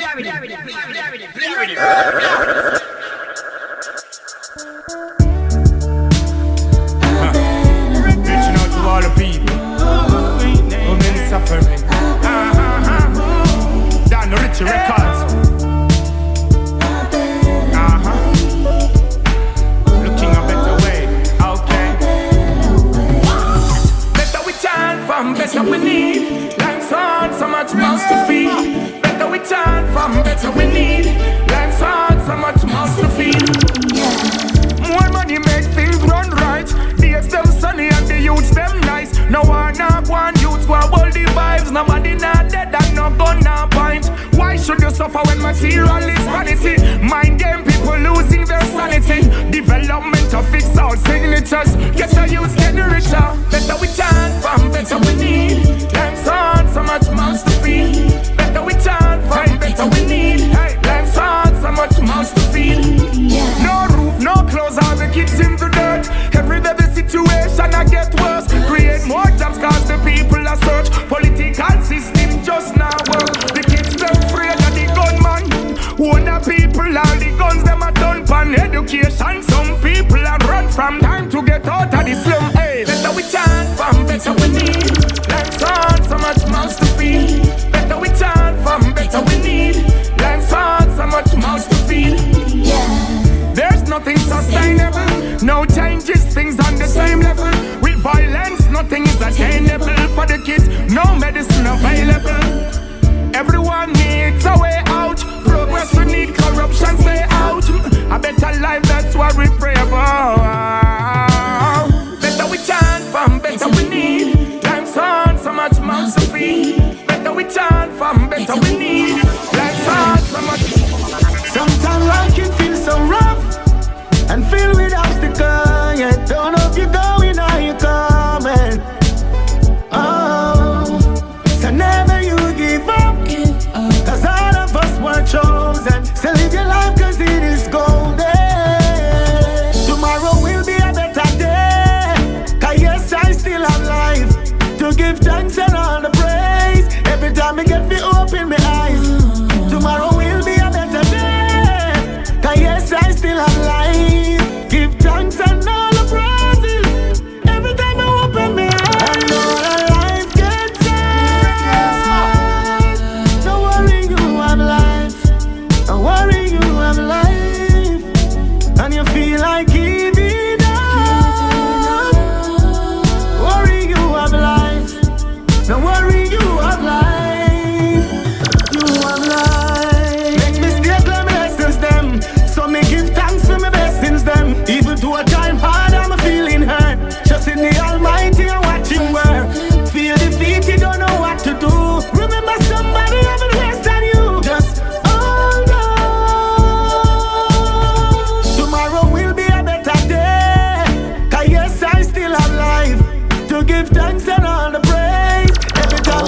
Reaching out to all the people who've been suffering. Down the Richie Records. Looking a better way, okay. Better we chant from, better we need. Life's hard, so much mouths to feed. Better we chant from, better we need. Life's hard, so much mouths to feed. More money make things run right. Days them sunny and the youths them nice. No one not one youths who hold the vibes. Nobody not dead and no gun not point. Why should you suffer when material is vanity? Mind game people losing their sanity. Development to fix all signatures. Get the youths getting richer. Better we chant from, better we need. Life's hard, so much mouths to feed. Better we chant from, better we need. Hey, life's hard, so much mouths to feed. No roof, no clothes, all the kids in the dirt. Every day the situation I get worse. Create more jobs cause the people are search. Political system just now work. The kids them afraid of the gunman. Own the people, all the guns them are done pan education. Some people are run from time to get out of the slum. Hey, better we chant from, better we need. Life's hard, so much mouths to feed. Better we chant from, better we need. Life's hard, so much mouths to feed. There's nothing sustainable. No changes, things on the same level. With violence, nothing is attainable. For the kids, no medicine available. Everyone needs a way out. Progress, we need corruption, stay out. A better life, that's what we pray about. Better we chant from, better we need. Life's hard, so much mouths to feed. Better we chant from, better we need. Life's hard, so much. Sometimes life can feel so rough and filled with obstacles. Yeah, don't know if you're going or you're coming. Oh, so never you give up, cause all of us were chosen. So live your life cause it is golden. Tomorrow will be a better day, cause yes, I still have life to give thanks and all the praise. Every time I get me open my eyes, tomorrow will be a better day, cause yes, I still have life. Give thanks and all the praises. Every time I open my eyes, I know that life gets hard. Don't worry, you have life. Don't worry, you have life. And you feel like giving up. Worry, you have life. Don't worry, you have life. You have life. Make mistakes, learn my lessons them. So me give thanks for my blessings them. Even to a time hard, I'm feeling hurt. Just in the Almighty and watch Him work. Feel defeated, don't know what to do. Remember somebody having less than you. Just hold on. Tomorrow will be a better day, cause yes, I still have life to give thanks and all the praise. Every time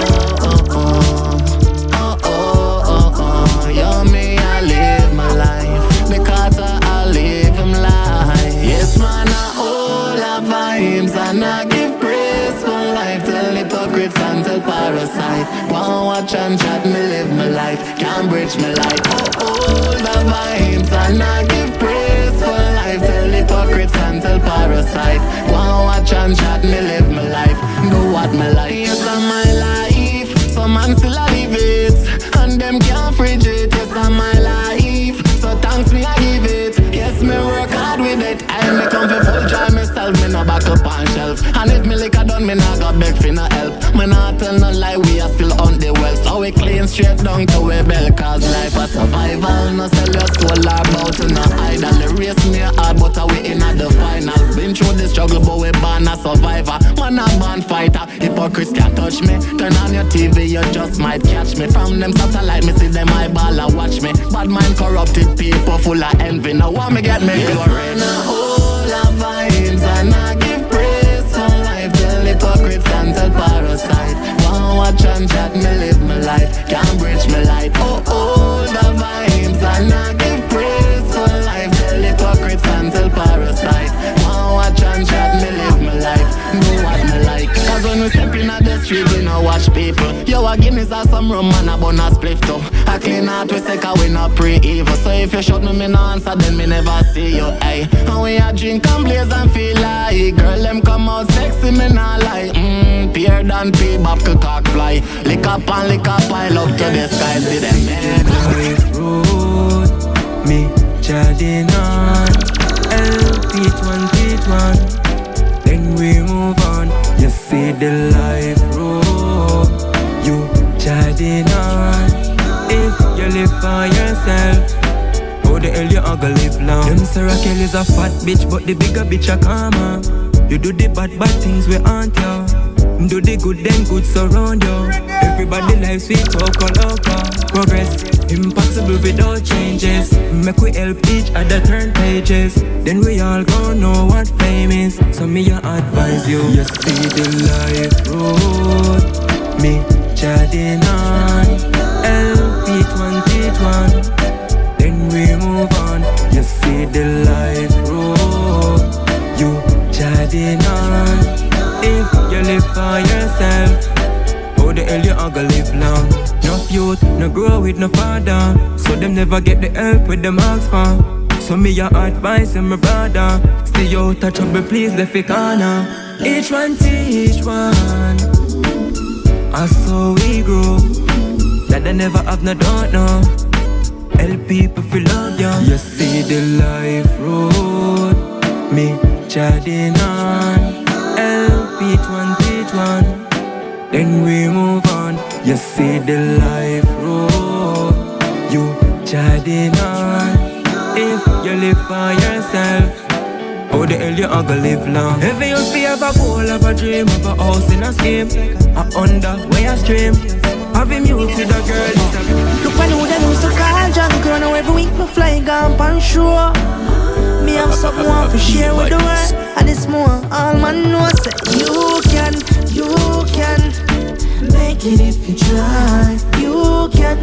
You me, I live my life. Because I live him life. Yes, man, I all have vibes. And I give praise for life. Tell hypocrites and tell parasite. Wanna watch and chat, me live my life. Can't bridge my life. All the vibes. And I give praise for life. Tell hypocrites and tell parasite. Wanna watch and chat, me live my life. Do what my life. Yes, I'm my life. Some man still a live it. And them can't fridge it. Yes, I'm my life. So thanks me, I give it. Yes, me work hard with it. I me come for full try myself. Me no back up on shelf. And if me lick a done, me nah got beg for no help. Me nah tell no lie, we are still on the well. So we clean straight down to we bell. Cause life a survival. No sell your soul or bout to no idol. The race me hard, but we in at the final. Been through the struggle, but we born a survivor. Man a born fighter. Hypocrites can't touch me. Turn on your TV, you just might catch me. From them satellite, me see them eyeball and watch me. Bad mind corrupted people full of envy. Now want me get me glory. And I all have vibes and I give praise for life. Tell hypocrites and tell parasite. Wanna watch and chat, me live my life. Can't bridge my light. All the vibes and I give praise for life. Tell hypocrites and tell parasite. Wanna watch and chat, me live my life. Do what me like. Cause when we step in the street, we know what watch people. Yo, a Guinness or some rum and a bun a spliff too. A clean heart we say 'cause we not pre-evil. So if you shot me no answer, then me never see you, ayy. And we a drink and blaze and feel like girl, them come out sexy, me not lie. Peer than pea, bop cock fly. Lick up and lick up, pile up to the sky. See them men. Life road, me chatting on. Feet one, then we move on. You see the life road, you chatting on. If you live for yourself, how the hell you gonna live long? Them Sarah Kelly's a fat bitch, but the bigger bitch a calmer. You do the bad things we aren't you. Do the good then good surround you. Everybody life sweet loco. Progress impossible without changes. Make we help each other turn pages. Then we all gon' know what fame is. So me advise you. You see the life road, me chatting on. Feet one, then we move on. You see the life road, you chatting on. If you live for yourself, how the hell you gonna live long? No youth, no grow with no father, so them never get the help with them ask for. So me your advice and my brother, stay out of trouble, please left it corner. Each one teach one, and so we grow. That they never have no don't know. Help people feel love you. You see the life road, me chatting on. Feet one, then we move on. You see the life road, you chatting on. If you live for yourself, how the hell you gonna live long? Every youth fi have a goal, have a dream, have a house in a scheme. I under where I stream, having youth with a girl is a. Look when who them used to call John Crow. Now every week me fly gone pan show. Me have something want to share with the world, and it's more. All man know say you can make it if you try. You can.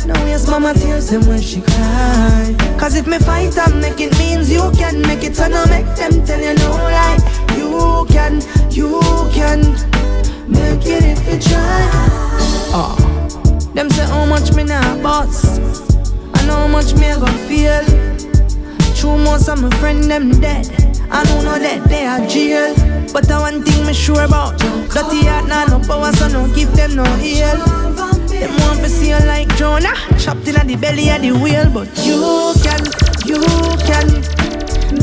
Now yes, mama tears them when she cry. 'Cause if me fight and make it means you can make it, so now make them tell you no lie. You can make it if you try. Them say how much me nah boss, and how much me go feel. True, most of my friends them dead. I don't know that they are jail, but the one thing me sure about, dirty heart nah no power, so no give them no heal. Them want to see you like Jonah, chopped in the belly of the wheel. But you can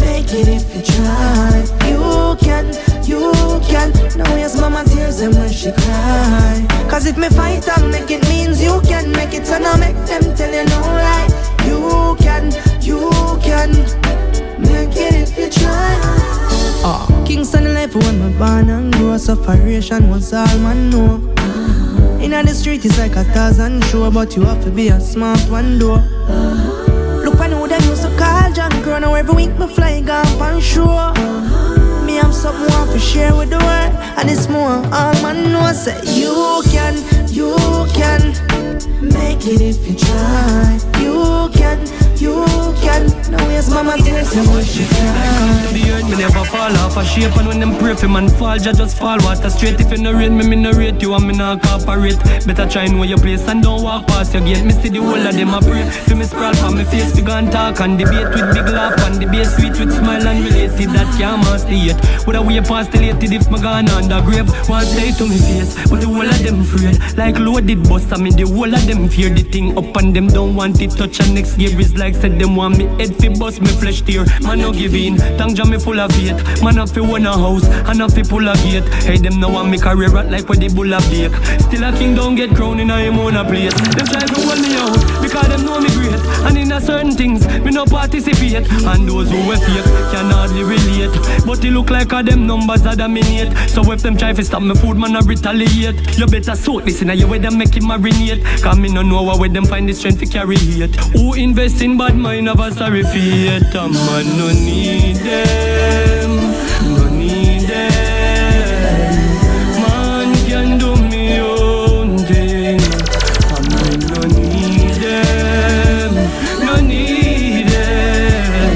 make it if you try. You can. Now yes, mama tears them when she cry. 'Cause if me fight and make it means you can make it, so now make them tell you no lie. You can make it if you try. Kingston life when me born and grow, sufferation was all man know. Inna the street is like a Tarzan show, but you have to be a smart one though. Look when who them used to call John Crow. Now every week me fly gone pan show. Me have something want to share with the world, and it's more. All man know say you can make it if you try. You can. Now yes, mama tears them when she cry. The earth me never fall off a shape, and when them pray for man fall, just fall water straight. If you no rate me no rate you, and me not cooperate. Better try know your place and don't walk past your gate. Me see the whole of them a pray. Feel me sprawl from me face, we gon' talk and debate with big laugh and debate sweet with smile and related. That can't master yet. Would I way past the lated if me gone on the grave? One say to me face, but the whole of them afraid. Like loaded bus, I mean the whole of them fear. The thing up and them don't want it touch, and next year is like said them want me head fi bust me flesh tear. Man no give in, thank Jah me full of faith. Man have fi own a house, and have fi pull a gate. Hey them now want me career rat like where the bull a bake. Still a king don't get crowned in a him own a place. Them try to hold me out, because them know me great. And in a certain things, me no participate. And those who are fake can hardly relate. But it look like all them numbers are dominate. So if them try to stop me food, man I retaliate. You better sort this in a way them make it marinate. 'Cause me no know where them find the strength to carry it. Who invest in bad mind have a sorry fate. A man no need them, no need them. Man can do me own thing. A man no need them, no need them.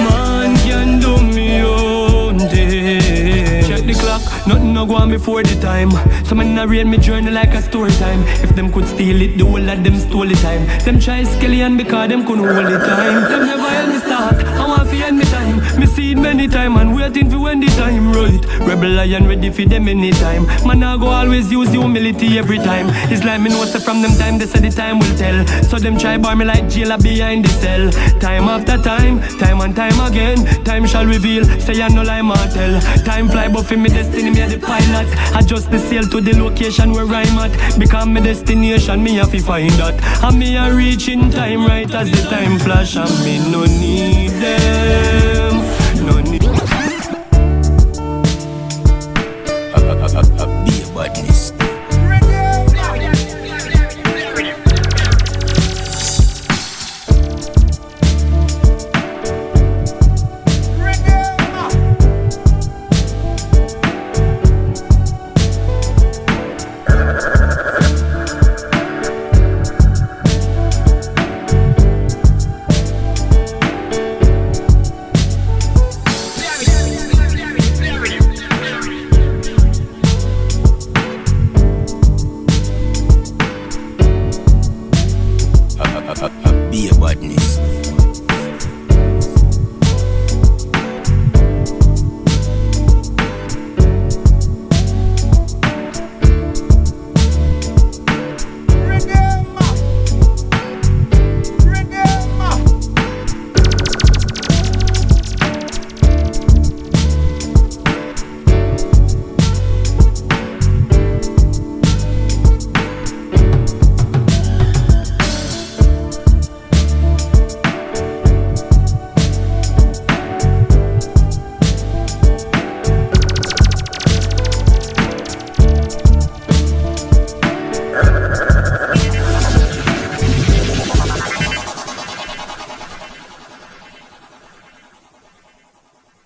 Man can do me own thing. Check the clock, nothing no go on before the time. So me narrate me journey like a story time. If them could steal it, the whole of them stole the time. Them try skeleton because them couldn't hold the time. Them never help me start, I want to end me time. Me see it many time and waiting for when the time right. Rebel lion ready for them anytime. Man I go always use humility every time. It's like me know say from them time they say the time will tell. So them try bar me like jailer behind the cell. Time after time, time and time again. Time shall reveal, say I no lie mortal. Time fly but for me destiny me a the pilot. Adjust the sail to the location where I'm at. Become my destination, me have to find that. And me a reach in time right as the time flash. And me no need them.